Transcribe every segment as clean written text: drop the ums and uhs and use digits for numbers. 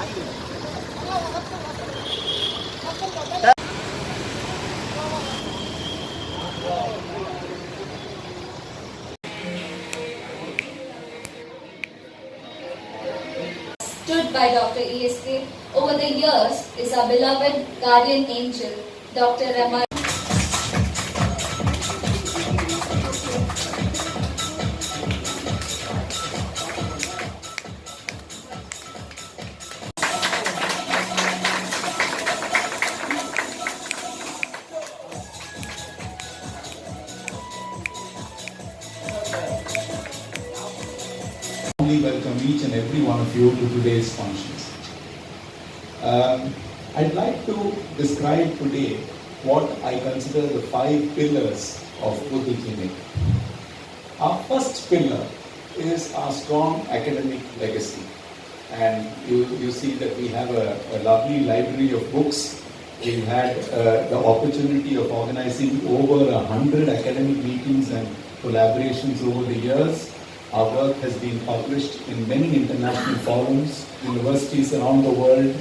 Stood by Dr. ESK over the years is our beloved guardian angel, Dr. Rama. Welcome each and every one of you to today's functions. I'd like to describe today what I consider the 5 pillars of Buddhi Clinic. Our first pillar is our strong academic legacy, and you see that we have a lovely library of books. We've had the opportunity of organizing over 100 academic meetings and collaborations over the years. Our work has been published in many international forums, universities around the world,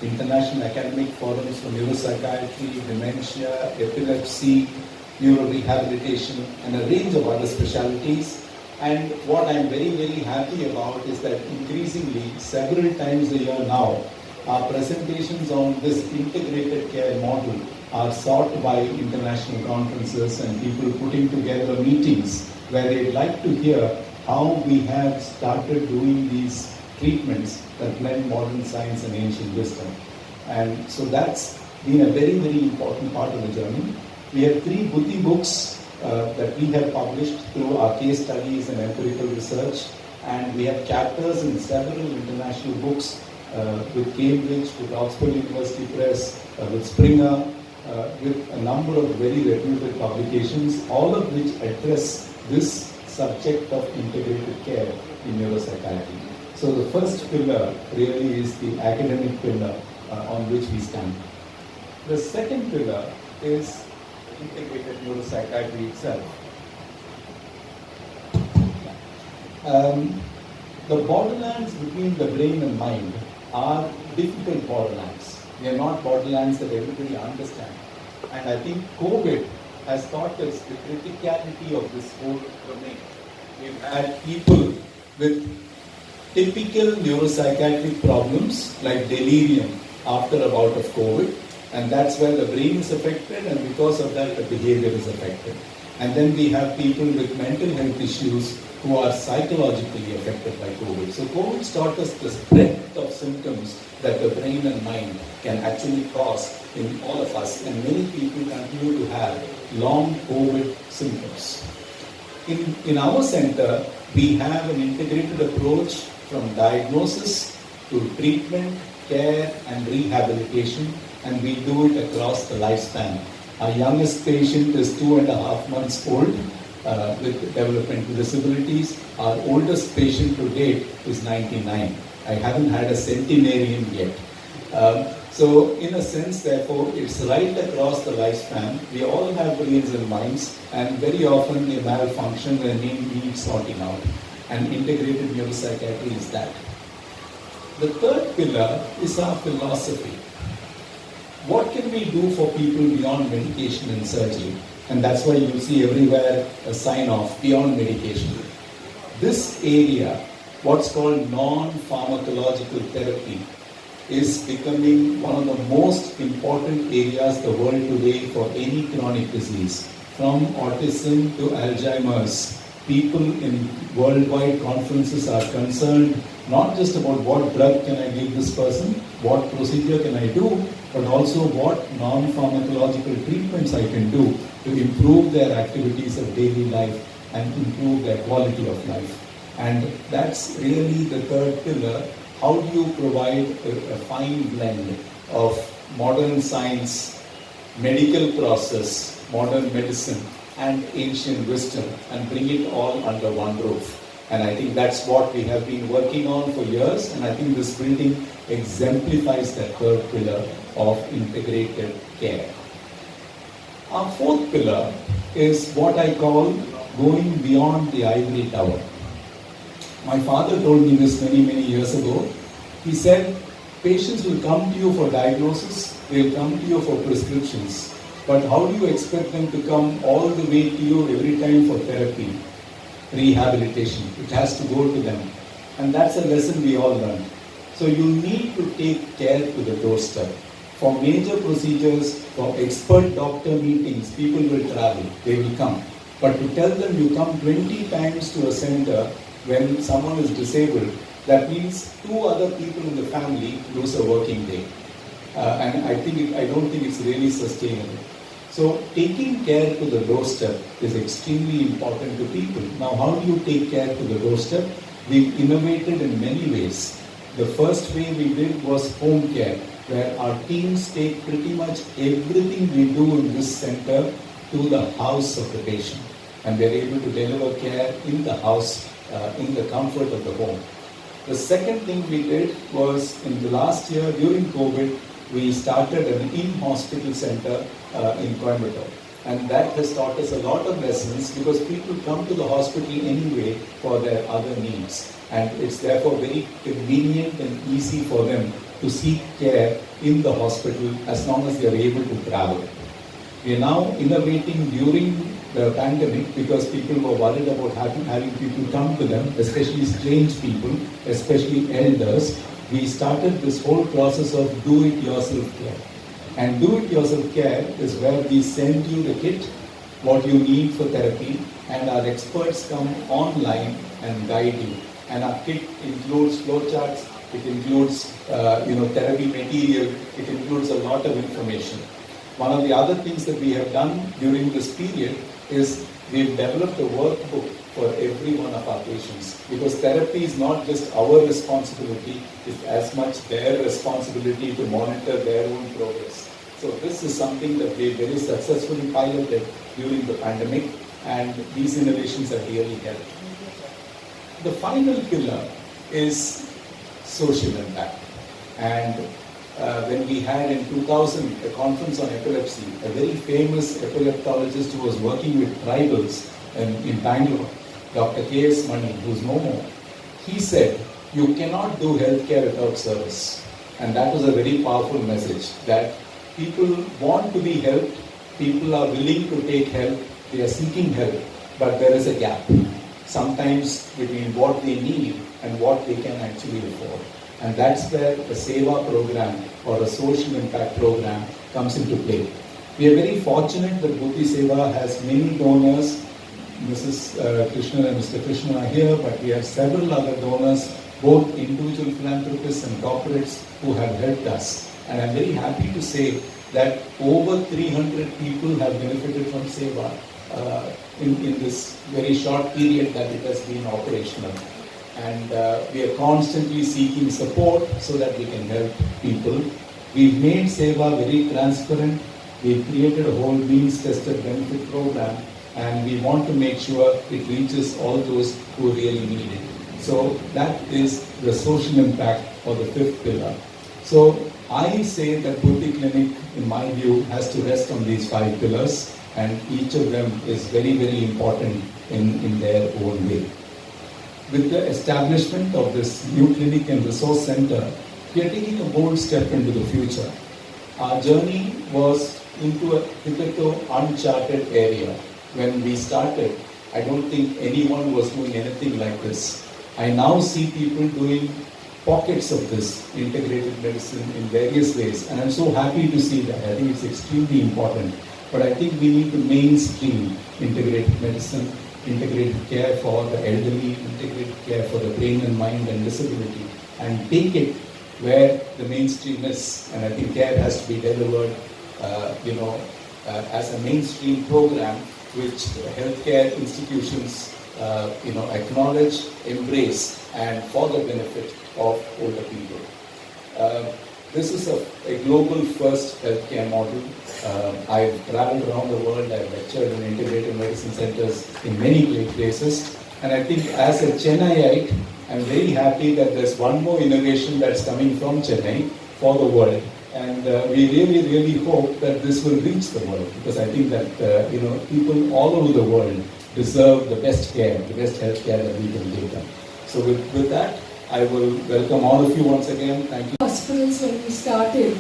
international academic forums for neuropsychiatry, dementia, epilepsy, neurorehabilitation, and a range of other specialties. And what I'm very, very happy about is that increasingly, several times a year now, our presentations on this integrated care model are sought by international conferences and people putting together meetings where they'd like to hear how we have started doing these treatments that blend modern science and ancient wisdom. And so that's been a very, very important part of the journey. We have 3 Buddhi books that we have published through our case studies and empirical research, and we have chapters in several international books with Cambridge, with Oxford University Press, with Springer, with a number of very reputed publications, all of which address this subject of integrated care in neuropsychiatry. So the first pillar really is the academic pillar on which we stand. The second pillar is integrated neuropsychiatry itself. The borderlands between the brain and mind are difficult borderlands. They are not borderlands that everybody understands. And I think COVID has taught us the criticality of this whole domain. We've had people with typical neuropsychiatric problems like delirium after a bout of COVID, and that's where the brain is affected, and because of that the behavior is affected. And then we have people with mental health issues who are psychologically affected by COVID. So COVID's taught us the breadth of symptoms that the brain and mind can actually cause in all of us, and many people continue to have long COVID symptoms. In our center, we have an integrated approach from diagnosis to treatment, care and rehabilitation, and we do it across the lifespan. Our youngest patient is 2.5 months old with developmental disabilities. Our oldest patient to date is 99. I haven't had a centenarian yet. So in a sense, therefore, it's right across the lifespan. We all have brains and minds, and very often they malfunction and need sorting out. And integrated neuropsychiatry is that. The third pillar is our philosophy. What can we do for people beyond medication and surgery? And that's why you see everywhere a sign off, beyond medication. This area, what's called non-pharmacological therapy, is becoming one of the most important areas the world today for any chronic disease. From autism to Alzheimer's, people in worldwide conferences are concerned not just about what drug can I give this person, what procedure can I do, but also what non-pharmacological treatments I can do to improve their activities of daily life and improve their quality of life. And that's really the third pillar. How do you provide a fine blend of modern science, medical process, modern medicine, and ancient wisdom, and bring it all under one roof? And I think that's what we have been working on for years, and I think this building exemplifies that third pillar of integrated care. Our fourth pillar is what I call going beyond the ivory tower. My father told me this many, many years ago. He said, Patients will come to you for diagnosis, they'll come to you for prescriptions. But how do you expect them to come all the way to you every time for therapy, rehabilitation? It has to go to them. And that's a lesson we all learned. So you need to take care to the doorstep. For major procedures, for expert doctor meetings, people will travel, they will come. But to tell them you come 20 times to a center when someone is disabled, that means 2 other people in the family lose a working day. And I don't think it's really sustainable. So taking care to the doorstep is extremely important to people. Now, how do you take care to the doorstep? We've innovated in many ways. The first way we did was home care, where our teams take pretty much everything we do in this center to the house of the patient. And they're able to deliver care in the house, in the comfort of the home. The second thing we did was in the last year during COVID, we started an in-hospital center in Coimbatore. And that has taught us a lot of lessons because people come to the hospital anyway for their other needs. And it's therefore very convenient and easy for them to seek care in the hospital as long as they are able to travel. We are now innovating during the pandemic because people were worried about having people come to them, especially strange people, especially elders. We started this whole process of do-it-yourself care. And do-it-yourself care is where we send you the kit, what you need for therapy, and our experts come online and guide you. And our kit includes flowcharts, it includes therapy material, it includes a lot of information. One of the other things that we have done during this period is we've developed a workbook for every one of our patients, because therapy is not just our responsibility, it's as much their responsibility to monitor their own progress. So this is something that we very successfully piloted during the pandemic, and these innovations have really helped. The final pillar is social impact. And when we had in 2000 a conference on epilepsy, a very famous epileptologist who was working with tribals in Bangalore, Dr. K.S. Mani, who's no more, he said, you cannot do healthcare without service. And that was a very powerful message, that people want to be helped, people are willing to take help, they are seeking help, but there is a gap sometimes between what they need and what they can actually afford. And that's where the Seva program or a social impact program comes into play. We are very fortunate that Buddhi Seva has many donors. Mrs. Krishna and Mr. Krishna are here, but we have several other donors, both individual philanthropists and corporates who have helped us. And I'm very happy to say that over 300 people have benefited from Seva in this very short period that it has been operational. And we are constantly seeking support so that we can help people. We've made Seva very transparent. We've created a whole means-tested benefit program, and we want to make sure it reaches all those who really need it. So that is the social impact or the fifth pillar. So I say that Buddhi Clinic, in my view, has to rest on these 5 pillars, and each of them is very, very important in their own way. With the establishment of this new clinic and resource center, we are taking a bold step into the future. Our journey was into a hitherto uncharted area. When we started, I don't think anyone was doing anything like this. I now see people doing pockets of this integrated medicine in various ways, and I'm so happy to see that. I think it's extremely important. But I think we need to mainstream integrated medicine, integrated care for the elderly, integrated care for the brain and mind and disability, and take it where the mainstream is. And I think care has to be delivered, as a mainstream program which healthcare institutions, acknowledge, embrace, and for the benefit of older people. This is a global first healthcare model. I've traveled around the world, I've lectured in integrated medicine centers in many places, and I think as a Chennaiite, I'm very happy that there's one more innovation that's coming from Chennai for the world. And we really, really hope that this will reach the world, because I think that people all over the world deserve the best care, the best health care that we can give them. So with that, I will welcome all of you once again. Thank you. Hospitals when we started,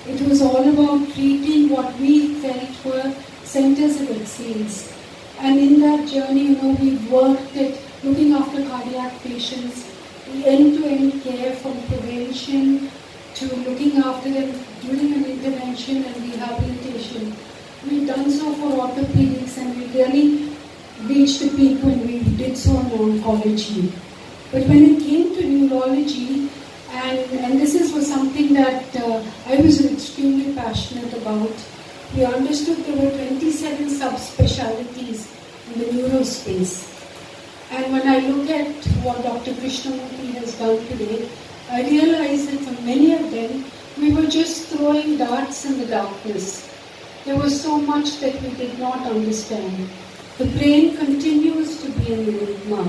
it was all about treating what we felt were centers of excellence. And in that journey, we worked at looking after cardiac patients, the end-to-end care from prevention to looking after them during an intervention and rehabilitation. We've done so for orthopedics, and we really reached the peak when we did so in oncology. But when it came to neurology, and this was something that I was extremely passionate about, we understood there were 27 subspecialties in the neuro space. And when I look at what Dr. Krishnamurthy has done today, I realize that for many of them, we were just throwing darts in the darkness. There was so much that we did not understand. The brain continues to be an enigma.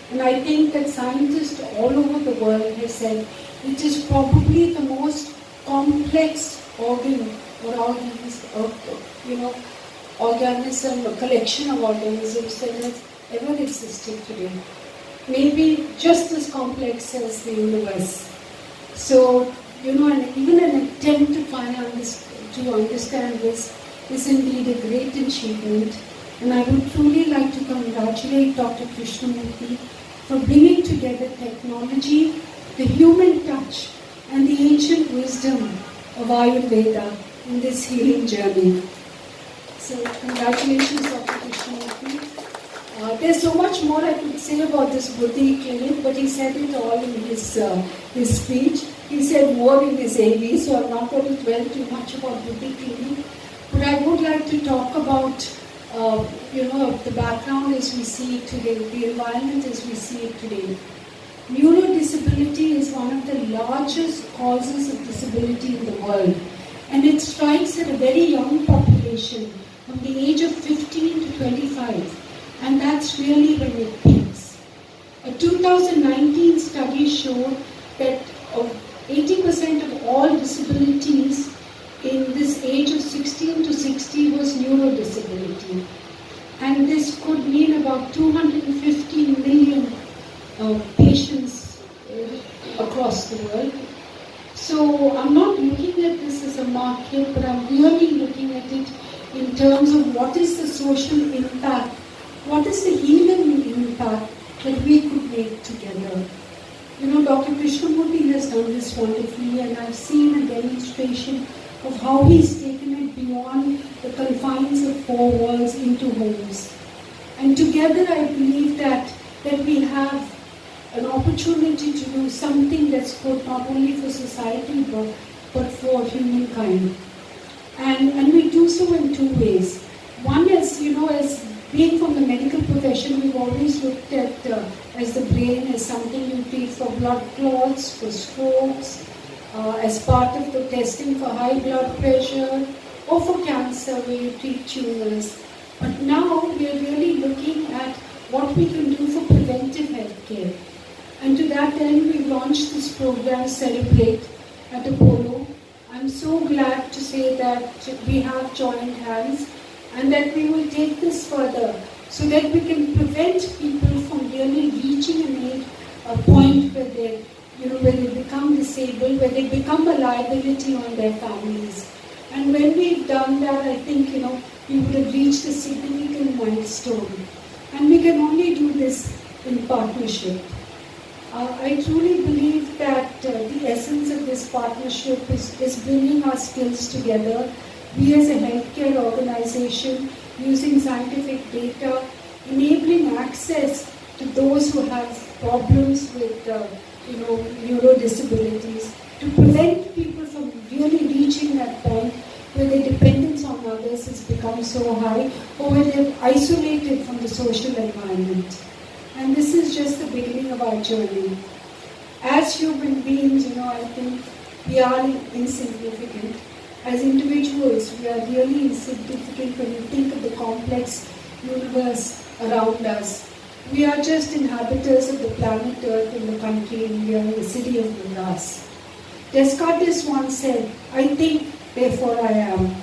And I think that scientists all over the world have said it is probably the most complex organ or organism, a collection of organisms that has ever existed today. Maybe just as complex as the universe. So, and even an attempt to try to understand this is indeed a great achievement. And I would truly like to congratulate Dr. Krishnamurthy for bringing together technology, the human touch, and the ancient wisdom of Ayurveda in this healing journey. So, congratulations, Dr. Krishnamurthy. There's so much more I could say about this Buddhi clinic, but he said it all in his speech. He said more in his AV, so I'm not going to dwell too much about Buddhi clinic. But I would like to talk about, the background as we see it today, the environment as we see it today. Neurodisability is one of the largest causes of disability in the world, and it strikes at a very young population from the age of 15 to 25. And that's really when it peaks. A 2019 study showed that 80% of all disabilities in this age of 16 to 60 was neurodisability. And this could mean about 250 million patients across the world. So I'm not looking at this as a market, but I'm really looking at it in terms of what is the social impact. What is the healing impact that we could make together? Dr. Krishnamurthy has done this wonderfully, and I've seen a demonstration of how he's taken it beyond the confines of four walls into homes. And together I believe that we have an opportunity to do something that's good not only for society but for humankind. And we do so in two ways. One is, as being from the medical profession, we've always looked at as the brain as something you treat for blood clots, for strokes, as part of the testing for high blood pressure, or for cancer where you treat tumors. But now we are really looking at what we can do for preventive health care. And to that end, we've launched this program, Celebrate, at Apollo. I'm so glad to say that we have joined hands and that we will take this further so that we can prevent people from really reaching a point where they become disabled, where they become a liability on their families. And when we've done that, I think, we would have reached a significant milestone. And we can only do this in partnership. I truly believe that the essence of this partnership is bringing our skills together. We as a healthcare organization, using scientific data, enabling access to those who have problems with neurodisabilities, to prevent people from really reaching that point where their dependence on others has become so high, or where they're isolated from the social environment. And this is just the beginning of our journey. As human beings, I think we are insignificant. As individuals, we are really insignificant when you think of the complex universe around us. We are just inhabitants of the planet Earth in the country India, in the city of Madras. Descartes once said, "I think, therefore I am."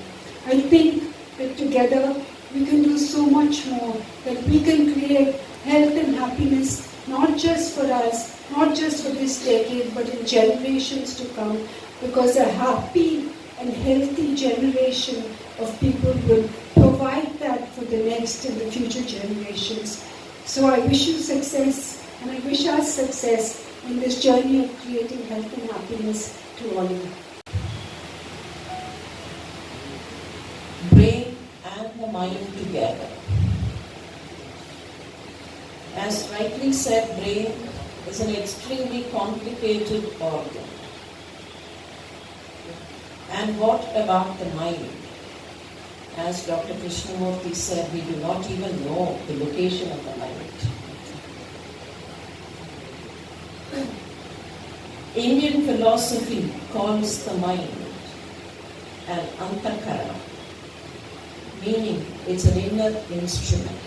I think that together we can do so much more, that we can create health and happiness not just for us, not just for this decade, but in generations to come, because a happy and healthy generation of people will provide that for the next and the future generations. So I wish you success, and I wish us success in this journey of creating health and happiness to all of you. Brain and the mind together. As rightly said, brain is an extremely complicated organ. And what about the mind? As Dr. Krishnamurti said, we do not even know the location of the mind. Indian philosophy calls the mind an antakarana, meaning it's an inner instrument.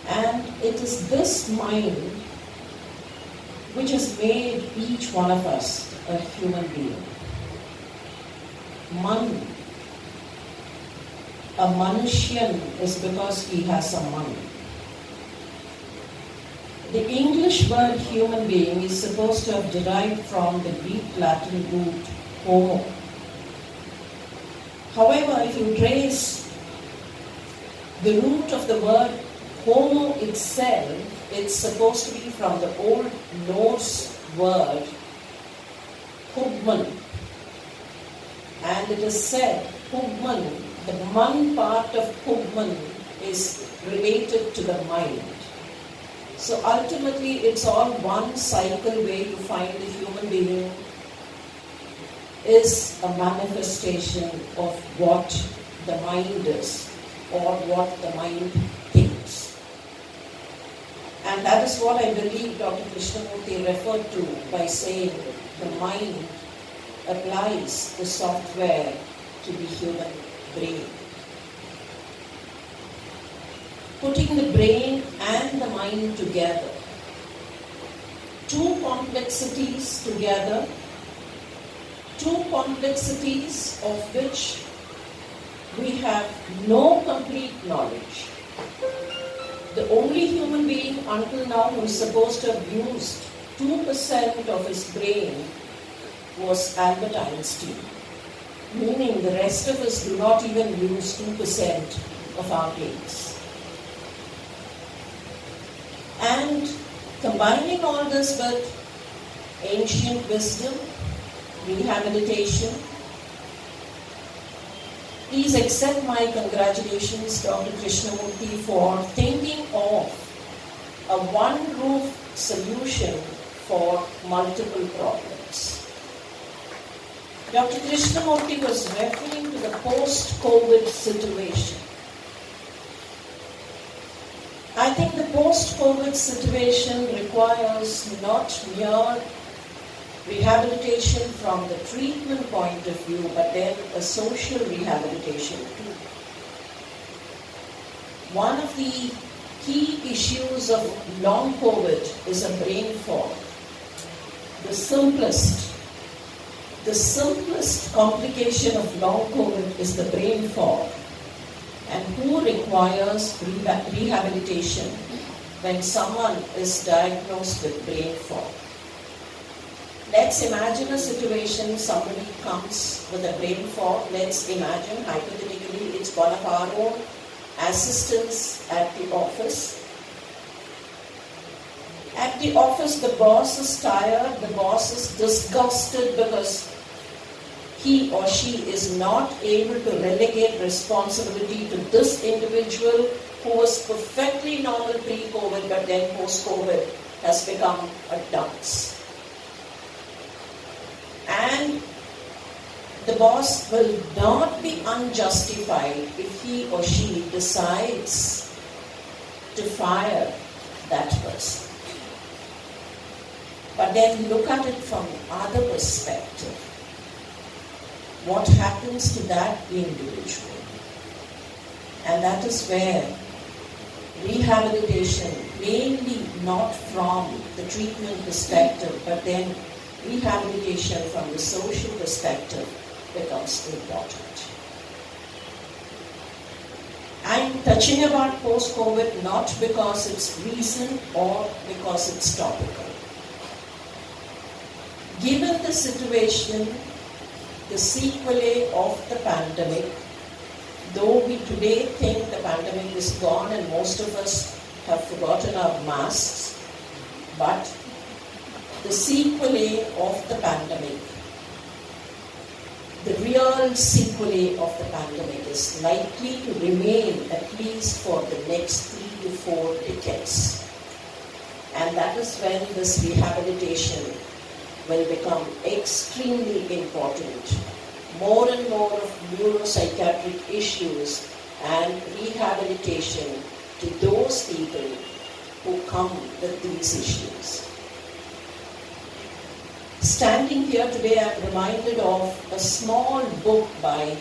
And it is this mind which has made each one of us a human being. Man, a Manushyan is because he has a mind. The English word human being is supposed to have derived from the Greek Latin root homo. However, if you trace the root of the word homo itself, it's supposed to be from the Old Norse word hugman. And it is said, hugman, the man part of hugman is related to the mind. So ultimately, it's all one cycle way to find the human being is a manifestation of what the mind is or what the mind thinks. And that is what I believe Dr. Krishnamurti referred to by saying the mind applies the software to the human brain. Putting the brain and the mind together, two complexities together, two complexities of which we have no complete knowledge. The only human being until now who is supposed to have used 2% of his brain was Albert Einstein, meaning the rest of us do not even use 2% of our brains. And combining all this with ancient wisdom, rehabilitation, please accept my congratulations, Dr. Krishnamurti, for thinking of a one-roof solution for multiple problems. Dr. Krishnamurti was referring to the post-COVID situation. I think the post-COVID situation requires not mere rehabilitation from the treatment point of view, but then a social rehabilitation too. One of the key issues of long COVID is a brain fog. The simplest complication of long COVID is the brain fog. And who requires rehabilitation when someone is diagnosed with brain fog? Let's imagine a situation, somebody comes with a brain fog. Let's imagine, hypothetically, it's one of our own assistants at the office. At the office, the boss is tired, the boss is disgusted because he or she is not able to relegate responsibility to this individual who was perfectly normal pre-COVID, but then post-COVID has become a dunce. And the boss will not be unjustified if he or she decides to fire that person. But then look at it from the other perspective. What happens to that individual? And that is where rehabilitation, mainly not from the treatment perspective, but then rehabilitation from the social perspective becomes important. I'm touching about post-COVID not because it's recent or because it's topical. Given the situation, the sequelae of the pandemic, though we today think the pandemic is gone and most of us have forgotten our masks, but the sequelae of the pandemic, the real sequelae of the pandemic is likely to remain at least for the next 3 to 4 decades. And that is when this rehabilitation will become extremely important. More and more of neuropsychiatric issues and rehabilitation to those people who come with these issues. Standing here today, I'm reminded of a small book by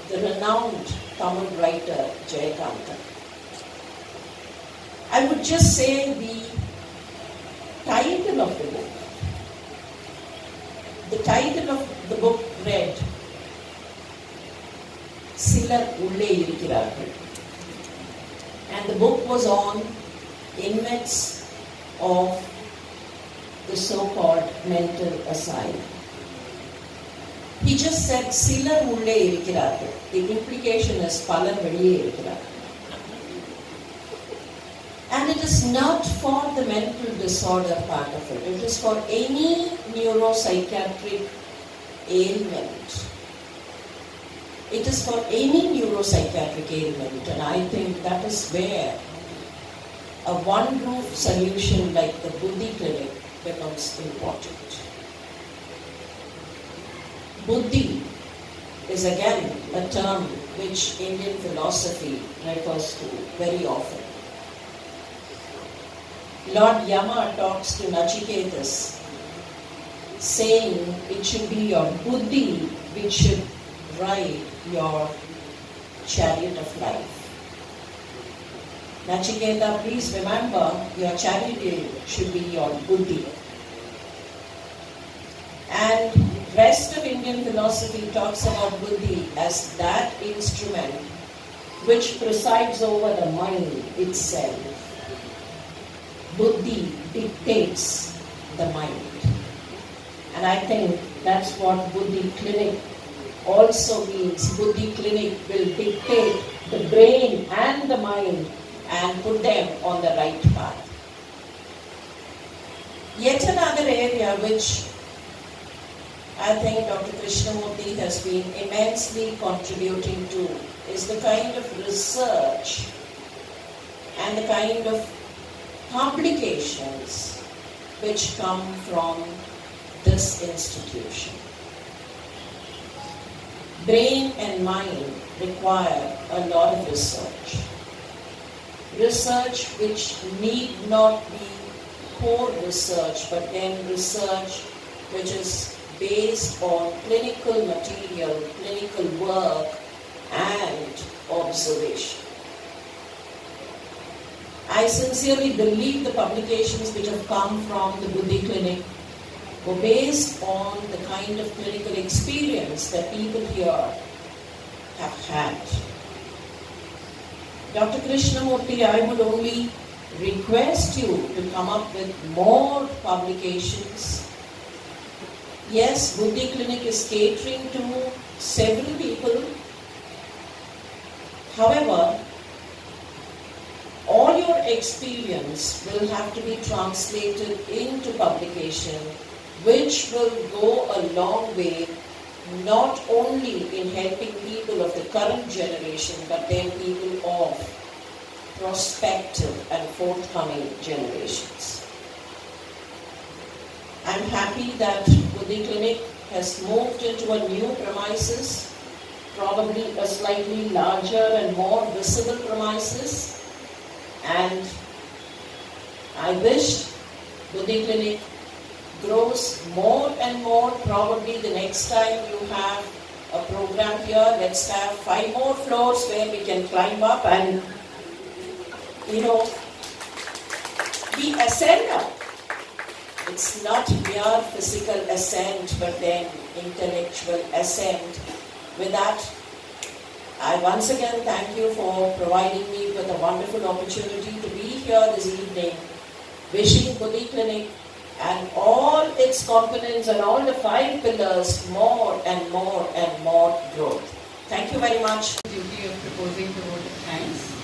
the renowned Tamil writer Jayakanta. I would just say the title of the book. The title of the book read, Silar Ulle Irukiraர்கள். And the book was on inmates of the so-called mental asylum. He just said, Silar Ulle Irukiraர்கள். The implication is, Palar Veliye Irukiraர்கள். And it is not for the mental disorder part of it. It is for any neuropsychiatric ailment. It is for any neuropsychiatric ailment, and I think that is where a one-roof solution like the Buddhi clinic becomes important. Buddhi is again a term which Indian philosophy refers to very often. Lord Yama talks to Nachiketas, saying it should be your Buddhi which should ride your chariot of life. Nachiketa, please remember your chariot should be your Buddhi. And rest of Indian philosophy talks about Buddhi as that instrument which presides over the mind itself. Buddhi dictates the mind. And I think that's what Buddhi Clinic also means. Buddhi Clinic will dictate the brain and the mind and put them on the right path. Yet another area which I think Dr. Krishnamurthy has been immensely contributing to is the kind of research and the kind of publications which come from this institution. Brain and mind require a lot of research. Research which need not be core research, but then research which is based on clinical material, clinical work, and observation. I sincerely believe the publications which have come from the Buddhi Clinic were based on the kind of clinical experience that people here have had. Dr. Krishnamurthy, I would only request you to come up with more publications. Yes, Buddhi Clinic is catering to several people. However, all your experience will have to be translated into publication, which will go a long way, not only in helping people of the current generation, but then people of prospective and forthcoming generations. I'm happy that Buddhi Clinic has moved into a new premises, probably a slightly larger and more visible premises. And I wish Buddhi Clinic grows more and more. Probably the next time you have a program here, let's have 5 more floors where we can climb up and, we ascend up. It's not mere physical ascent, but then intellectual ascent. With that, I once again thank you for providing me with a wonderful opportunity to be here this evening, wishing Buddhi Clinic and all its components and all the 5 pillars more and more and more growth. Thank you very much. Duty of proposing to vote of thanks.